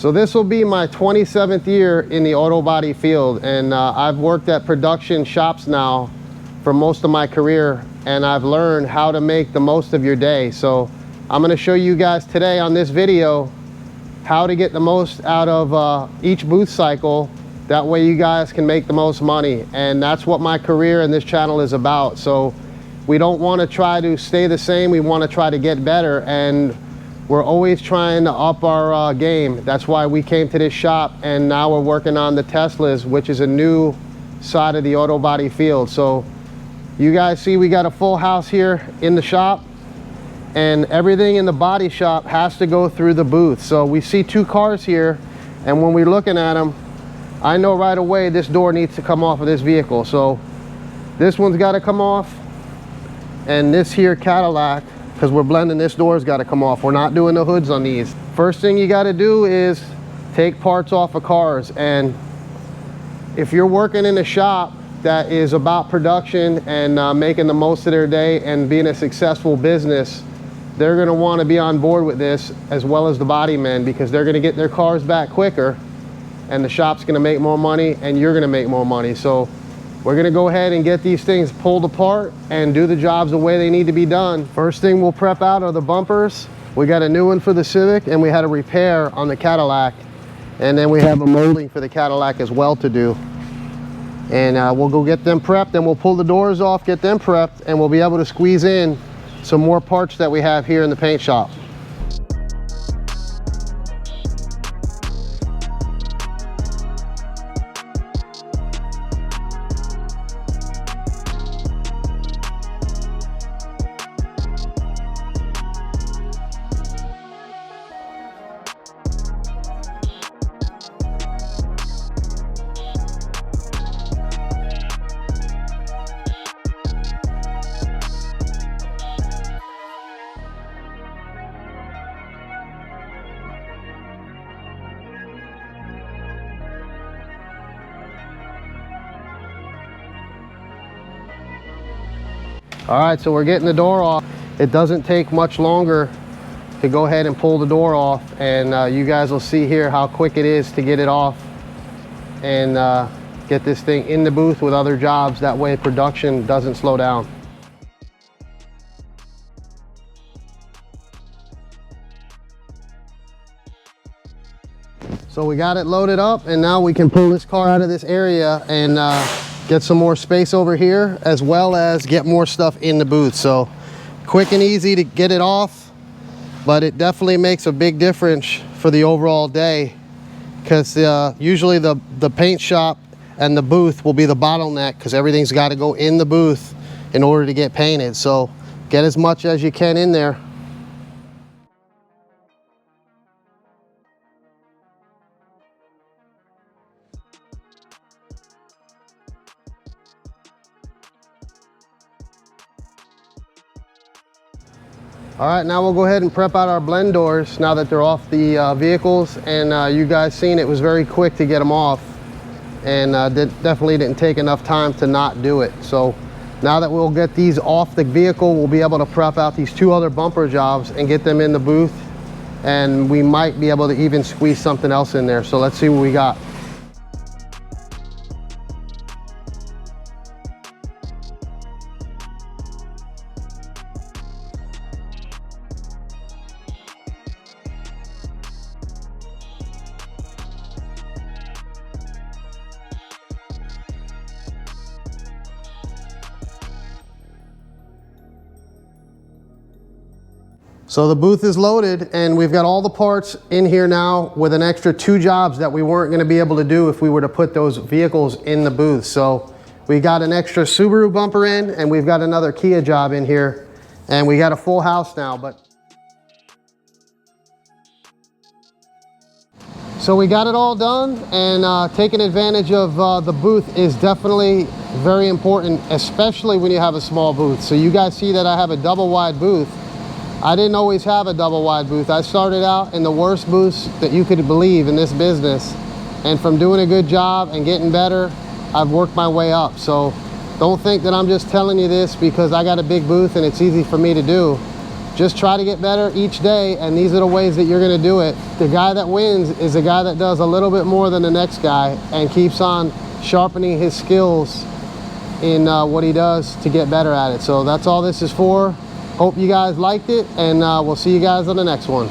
So this will be my 27th year in the auto body field, and I've worked at production shops now for most of my career, and I've learned how to make the most of your day. So I'm going to show you guys today on this video how to get the most out of each booth cycle. That way you guys can make the most money, and that's what my career and this channel is about. So we don't want to try to stay the same, we want to try to get better, and we're always trying to up our game. That's why we came to this shop, and now we're working on the Teslas, which is a new side of the auto body field. So you guys see we got a full house here in the shop, and everything in the body shop has to go through the booth. So we see two cars here, and when we're looking at them, I know right away this door needs to come off of this vehicle. So this one's got to come off, and this here Cadillac, because we're blending, this door's got to come off. We're not doing the hoods on these. First thing you got to do is take parts off of cars. And if you're working in a shop that is about production and making the most of their day and being a successful business, they're going to want to be on board with this, as well as the body men, because they're going to get their cars back quicker, and the shop's going to make more money, and you're going to make more money. So we're going to go ahead and get these things pulled apart and do the jobs the way they need to be done. First thing we'll prep out are the bumpers. We got a new one for the Civic, and we had a repair on the Cadillac, and then we have a molding for the Cadillac as well to do. And we'll go get them prepped, and we'll pull the doors off, get them prepped, and we'll be able to squeeze in some more parts that we have here in the paint shop. All right, so we're getting the door off. It doesn't take much longer to go ahead and pull the door off, and you guys will see here how quick it is to get it off and get this thing in the booth with other jobs. That way production doesn't slow down. So we got it loaded up, and now we can pull this car out of this area and get some more space over here, as well as get more stuff in the booth. So quick and easy to get it off, but it definitely makes a big difference for the overall day, because usually the paint shop and the booth will be the bottleneck, because everything's got to go in the booth in order to get painted. So get as much as you can in there. All right, now we'll go ahead and prep out our blend doors now that they're off the vehicles, and you guys seen it was very quick to get them off, and definitely didn't take enough time to not do it. So now that we'll get these off the vehicle, we'll be able to prep out these two other bumper jobs and get them in the booth, and we might be able to even squeeze something else in there. So let's see what we got. So the booth is loaded, and we've got all the parts in here now with an extra 2 jobs that we weren't going to be able to do if we were to put those vehicles in the booth. So we got an extra Subaru bumper in, and we've got another Kia job in here, and we got a full house now. So we got it all done, and taking advantage of the booth is definitely very important, especially when you have a small booth. So you guys see that I have a double wide booth. I didn't always have a double wide booth. I started out in the worst booths that you could believe in this business, and from doing a good job and getting better, I've worked my way up. So don't think that I'm just telling you this because I got a big booth and it's easy for me to do. just try to get better each day, and these are the ways that you're going to do it. The guy that wins is the guy that does a little bit more than the next guy and keeps on sharpening his skills in what he does to get better at it. So that's all this is for. Hope you guys liked it, and we'll see you guys on the next one.